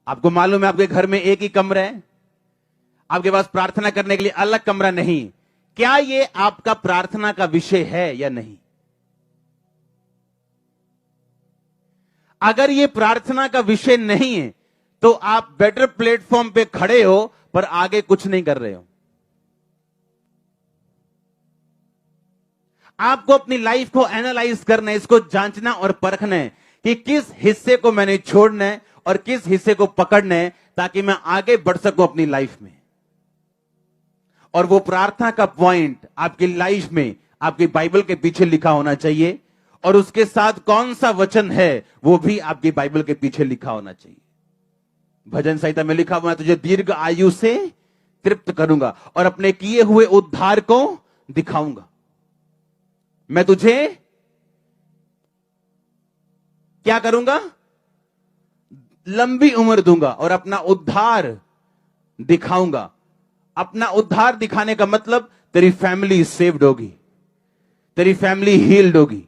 आपको मालूम है आपके घर में एक ही कमरा है, आपके पास प्रार्थना करने के लिए अलग कमरा नहीं। क्या ये आपका प्रार्थना का विषय है या नहीं? अगर ये प्रार्थना का विषय नहीं है तो आप बेटर प्लेटफॉर्म पे खड़े हो पर आगे कुछ नहीं कर रहे हो। आपको अपनी लाइफ को एनालाइज करना है, इसको जांचना और परखना है कि किस हिस्से को मैंने छोड़ना है और किस हिस्से को पकड़ना है ताकि मैं आगे बढ़ सकूं अपनी लाइफ में। और वो प्रार्थना का पॉइंट आपकी लाइफ में आपकी बाइबल के पीछे लिखा होना चाहिए, और उसके साथ कौन सा वचन है वो भी आपकी बाइबल के पीछे लिखा होना चाहिए। भजन संहिता में लिखा हुआ है, तुझे दीर्घ आयु से तृप्त करूंगा और अपने किए हुए उद्धार को दिखाऊंगा। मैं तुझे क्या करूंगा? लंबी उम्र दूंगा और अपना उद्धार दिखाऊंगा। अपना उद्धार दिखाने का मतलब तेरी फैमिली सेव्ड होगी, तेरी फैमिली हील्ड होगी,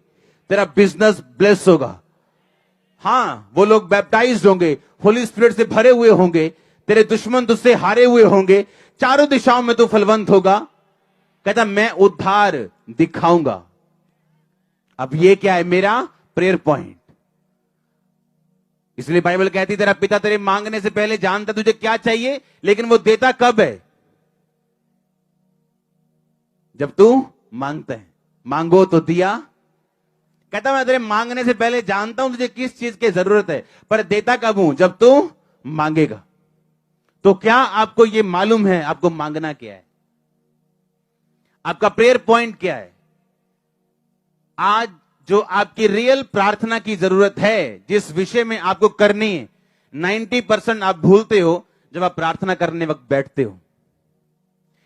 तेरा बिजनेस ब्लेस होगा। हां, वो लोग बैप्टाइज्ड होंगे, होली स्पिरिट से भरे हुए होंगे, तेरे दुश्मन तुझसे हारे हुए होंगे, चारों दिशाओं में तू फलवंत होगा। कहता मैं उद्धार दिखाऊंगा। अब ये क्या है? मेरा प्रेयर पॉइंट। इसलिए बाइबल कहती तेरा पिता तेरे मांगने से पहले जानता तुझे क्या चाहिए, लेकिन वो देता कब है? जब तू मांगता है। मांगो तो दिया। कहता मैं तेरे मांगने से पहले जानता हूं तुझे किस चीज की जरूरत है, पर देता कब हूं? जब तू मांगेगा। तो क्या आपको यह मालूम है आपको मांगना क्या है? आपका प्रेयर पॉइंट क्या है? आज जो आपकी रियल प्रार्थना की जरूरत है, जिस विषय में आपको करनी है, 90% आप भूलते हो जब आप प्रार्थना करने वक्त बैठते हो,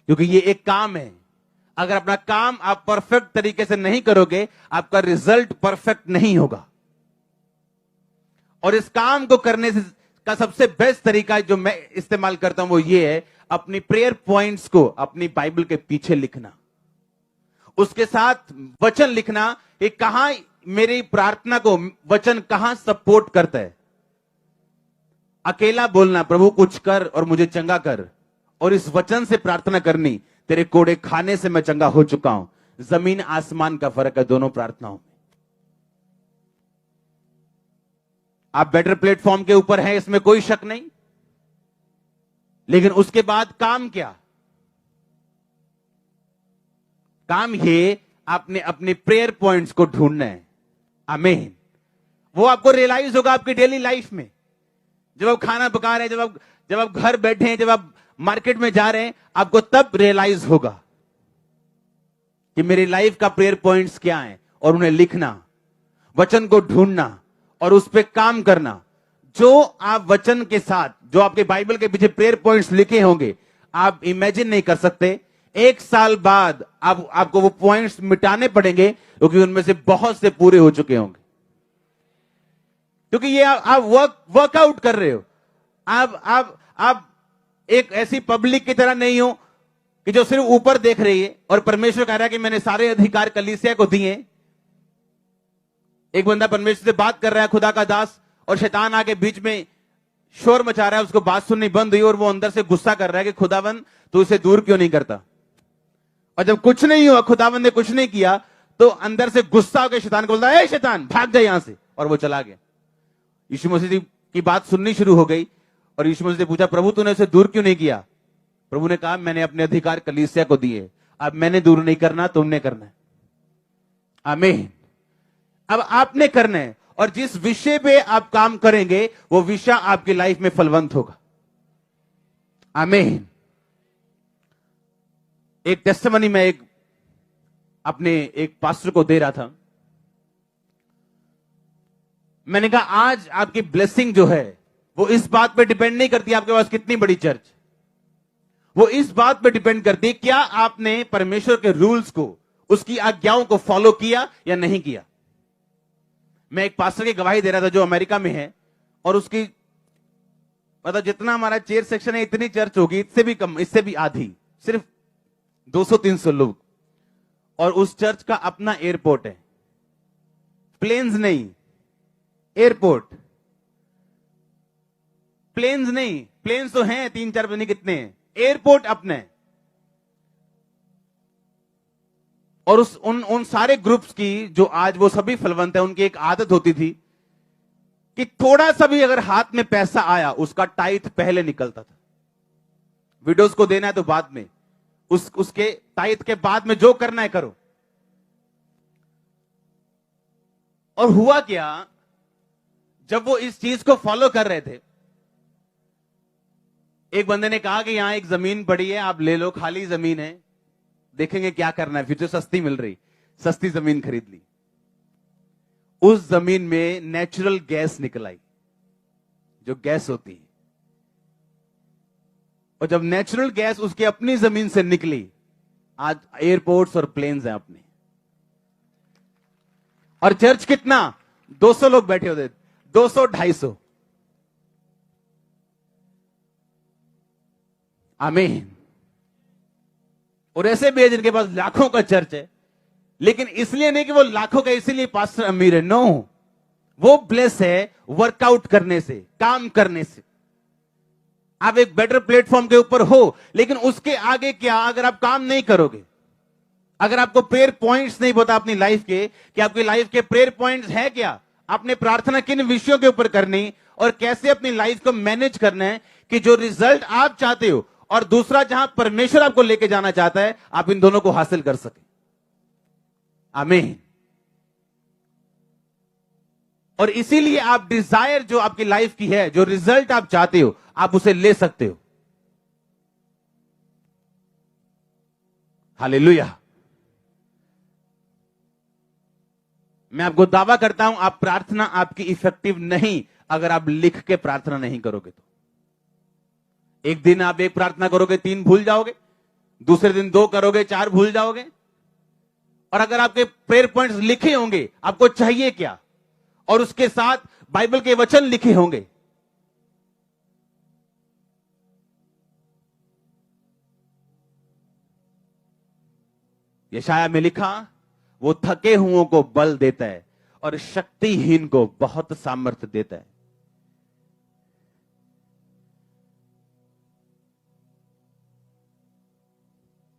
क्योंकि ये एक काम है। अगर अपना काम आप परफेक्ट तरीके से नहीं करोगे, आपका रिजल्ट परफेक्ट नहीं होगा। और इस काम को करने से का सबसे बेस्ट तरीका जो मैं इस्तेमाल करता हूं वो ये है, अपनी प्रेयर पॉइंट्स को अपनी बाइबल के पीछे लिखना, उसके साथ वचन लिखना कि कहां मेरी प्रार्थना को वचन कहां सपोर्ट करता है। अकेला बोलना प्रभु कुछ कर और मुझे चंगा कर, और इस वचन से प्रार्थना करनी तेरे कोड़े खाने से मैं चंगा हो चुका हूं। जमीन आसमान का फर्क है दोनों प्रार्थनाओं में। आप बेटर प्लेटफॉर्म के ऊपर हैं, इसमें कोई शक नहीं, लेकिन उसके बाद काम क्या? काम ये आपने अपने प्रेयर पॉइंट्स को ढूंढना है। आमीन। वो आपको रियलाइज होगा आपकी डेली लाइफ में, जब आप खाना पका रहे हैं, जब आप घर बैठे हैं, जब आप मार्केट में जा रहे हैं, आपको तब रियलाइज होगा कि मेरी लाइफ का प्रेयर पॉइंट्स क्या हैं, और उन्हें लिखना, वचन को ढूंढना और उस पर काम करना। जो आप वचन के साथ, जो आपके बाइबल के पीछे प्रेयर पॉइंट्स लिखे होंगे, आप इमेजिन नहीं कर सकते 1 साल बाद आपको वो पॉइंट्स मिटाने पड़ेंगे, क्योंकि उनमें से बहुत से पूरे हो चुके होंगे। क्योंकि ये आप वर्कआउट कर रहे हो। आप एक ऐसी पब्लिक की तरह नहीं हो कि जो सिर्फ ऊपर देख रही है और परमेश्वर कह रहा है कि मैंने सारे अधिकार कलीसिया को दिए। एक बंदा परमेश्वर से बात कर रहा है, खुदा का दास, और शैतान आके बीच में शोर मचा रहा है, उसको बात सुननी बंद हुई और वो अंदर से गुस्सा कर रहा है कि खुदावन तू इसे दूर क्यों नहीं करता। और जब कुछ नहीं हुआ, खुदावन ने कुछ नहीं किया, तो अंदर से गुस्सा होकर शैतान को बोलता है, ए शैतान भाग जा यहां से, और वो चला गया। यीशु मसीह की बात सुननी शुरू हो गई और यीशु मसीह ने पूछा, प्रभु तूने उसे दूर क्यों नहीं किया? प्रभु ने कहा, मैंने अपने अधिकार कलीसिया को दिए, अब मैंने दूर नहीं करना, तुमने करना है। आमीन। अब आपने करना है, और जिस विषय पे आप काम करेंगे वो विषय आपकी लाइफ में फलवंत होगा। आमीन। एक टेस्टिमनी में अपने एक पास्टर को दे रहा था। मैंने कहा आज आपकी ब्लेसिंग जो है वो इस बात पे डिपेंड नहीं करती आपके पास कितनी बड़ी चर्च, वो इस बात पे डिपेंड करती है क्या आपने परमेश्वर के रूल्स को, उसकी आज्ञाओं को फॉलो किया या नहीं किया। मैं एक पास्टर की गवाही दे रहा था जो अमेरिका में है, और उसकी मतलब जितना हमारा चेयर सेक्शन है इतनी चर्च होगी, इससे भी कम, इससे भी आधी, सिर्फ 200-300 लोग, और उस चर्च का अपना एयरपोर्ट है, प्लेन्स नहीं, एयरपोर्ट। प्लेन्स नहीं, प्लेन्स तो हैं 3-4 पता नहीं कितने हैं, एयरपोर्ट अपने हैं। और उन सारे ग्रुप्स की जो आज वो सभी फलवंत है, उनकी एक आदत होती थी कि थोड़ा सा भी अगर हाथ में पैसा आया उसका टाइथ पहले निकलता था। विडोज को देना है तो बाद में, उसके टाइथ के बाद में जो करना है करो। और हुआ क्या, जब वो इस चीज को फॉलो कर रहे थे, एक बंदे ने कहा कि यहां एक जमीन पड़ी है, आप ले लो, खाली जमीन है, देखेंगे क्या करना है, फ्यूचर सस्ती मिल रही, सस्ती जमीन खरीद ली। उस जमीन में नेचुरल गैस निकल आई, जो गैस होती है। और जब नेचुरल गैस उसकी अपनी जमीन से निकली, आज एयरपोर्ट्स और प्लेन्स हैं अपने। और चर्च कितना, 200 लोग बैठे होते, 200-250। आमीन। और ऐसे भी है जिनके पास लाखों का चर्च है, लेकिन इसलिए नहीं कि वो लाखों का इसीलिए पास्टर अमीर है, नो, वो ब्लेस है वर्कआउट करने से, काम करने से। आप एक बेटर प्लेटफॉर्म के ऊपर हो, लेकिन उसके आगे क्या, अगर आप काम नहीं करोगे, अगर आपको प्रेयर पॉइंट्स नहीं पता अपनी लाइफ के, कि आपकी लाइफ के प्रेयर पॉइंट्स है क्या, आपने प्रार्थना किन विषयों के ऊपर करनी और कैसे अपनी लाइफ को मैनेज करना है, कि जो रिजल्ट आप चाहते हो और दूसरा जहां परमेश्वर आपको लेके जाना चाहता है, आप इन दोनों को हासिल कर सके। आमीन। और इसीलिए आप डिजायर जो आपकी लाइफ की है, जो रिजल्ट आप चाहते हो, आप उसे ले सकते हो। हालेलुया। मैं आपको दावा करता हूं, आप प्रार्थना आपकी इफेक्टिव नहीं अगर आप लिख के प्रार्थना नहीं करोगे तो। एक दिन आप एक प्रार्थना करोगे, 3 भूल जाओगे, दूसरे दिन 2 करोगे, 4 भूल जाओगे। और अगर आपके प्रेयर पॉइंट्स लिखे होंगे, आपको चाहिए क्या, और उसके साथ बाइबल के वचन लिखे होंगे, यशाया में लिखा, वो थके हुओं को बल देता है और शक्तिहीन को बहुत सामर्थ्य देता है।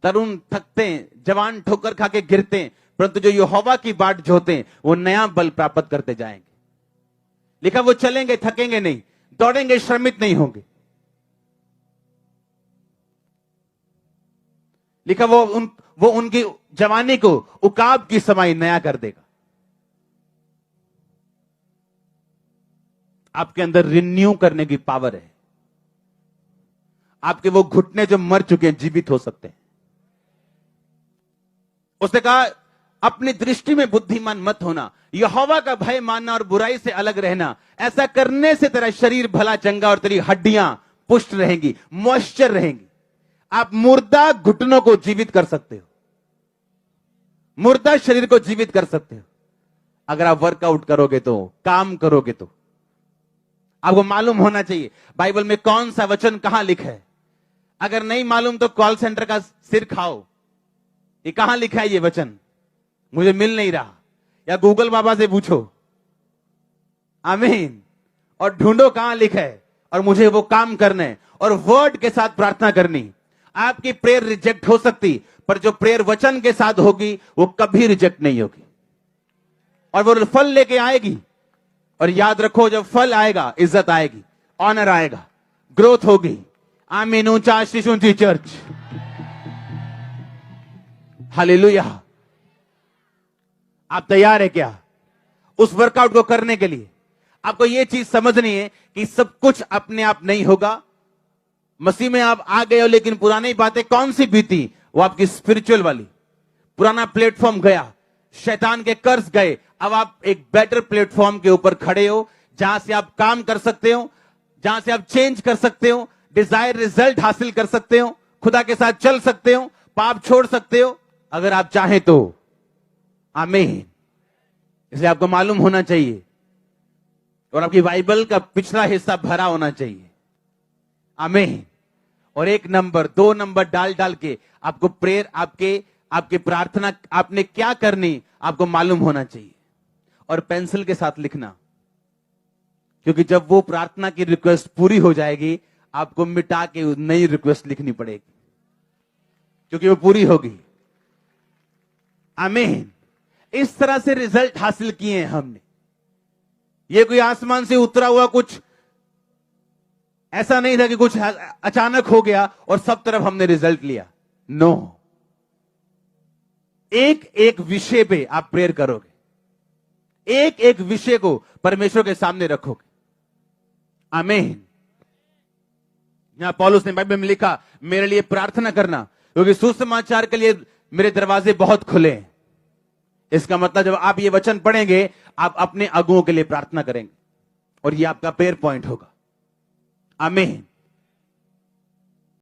तरुण थकते हैं, जवान ठोकर खा के गिरते हैं, परंतु जो यहोवा की बाट जोते हैं वो नया बल प्राप्त करते जाएंगे। लिखा, वो चलेंगे थकेंगे नहीं, दौड़ेंगे श्रमित नहीं होंगे। लिखा, वो उनकी जवानी को उकाब की समाई नया कर देगा। आपके अंदर रिन्यू करने की पावर है। आपके वो घुटने जो मर चुके हैं जीवित हो सकते हैं। उसने कहा, अपनी दृष्टि में बुद्धिमान मत होना, यहोवा का भय मानना और बुराई से अलग रहना। ऐसा करने से तेरा शरीर भला चंगा और तेरी हड्डियां पुष्ट रहेंगी, मॉइस्चर रहेंगी। आप मुर्दा घुटनों को जीवित कर सकते हो, मुर्दा शरीर को जीवित कर सकते हो अगर आप वर्कआउट करोगे तो, काम करोगे तो। आपको मालूम होना चाहिए बाइबल में कौन सा वचन कहां लिखा है। अगर नहीं मालूम तो कॉल सेंटर का सिर खाओ, ये कहां लिखा है ये वचन, मुझे मिल नहीं रहा, या गूगल बाबा से पूछो। आमीन। और ढूंढो कहां लिखा है, और मुझे वो काम करना है और वर्ड के साथ प्रार्थना करनी। आपकी प्रेयर रिजेक्ट हो सकती, पर जो प्रेयर वचन के साथ होगी वो कभी रिजेक्ट नहीं होगी, और वो फल लेके आएगी। और याद रखो, जब फल आएगा इज्जत आएगी, ऑनर आएगा, ग्रोथ होगी। आमीन। ऊंचा आशीष, ऊंची चर्च। हालेलुया। आप तैयार है क्या उस वर्कआउट को करने के लिए? आपको यह चीज समझनी है कि सब कुछ अपने आप नहीं होगा। मसीह में आप आ गए हो, लेकिन पुरानी बातें कौन सी बीती, वो आपकी स्पिरिचुअल वाली। पुराना प्लेटफॉर्म गया, शैतान के कर्ज गए, अब आप एक बेटर प्लेटफॉर्म के ऊपर खड़े हो, जहां से आप काम कर सकते हो, जहां से आप चेंज कर सकते हो, डिजायर रिजल्ट हासिल कर सकते हो, खुदा के साथ चल सकते हो, पाप छोड़ सकते हो अगर आप चाहें तो। आमीन। इसलिए आपको मालूम होना चाहिए, और आपकी बाइबल का पिछला हिस्सा भरा होना चाहिए। आमीन। और 1 नंबर 2 नंबर डाल डाल के आपको प्रेयर, आपके प्रार्थना आपने क्या करनी आपको मालूम होना चाहिए। और पेंसिल के साथ लिखना, क्योंकि जब वो प्रार्थना की रिक्वेस्ट पूरी हो जाएगी, आपको मिटा के नई रिक्वेस्ट लिखनी पड़ेगी, क्योंकि वो पूरी होगी। आमीन। इस तरह से रिजल्ट हासिल किए हैं हमने। ये कोई आसमान से उतरा हुआ कुछ ऐसा नहीं था कि कुछ अचानक हो गया और सब तरफ हमने रिजल्ट लिया। नो, एक एक विषय पे आप प्रेयर करोगे, एक एक विषय को परमेश्वर के सामने रखोगे। आमीन। यहां पौलुस ने बाइबल में लिखा, मेरे लिए प्रार्थना करना, क्योंकि सुसमाचार के लिए मेरे दरवाजे बहुत खुले हैं। इसका मतलब जब आप ये वचन पढ़ेंगे, आप अपने अगुओं के लिए प्रार्थना करेंगे और ये आपका प्रेयर पॉइंट होगा। आमीन।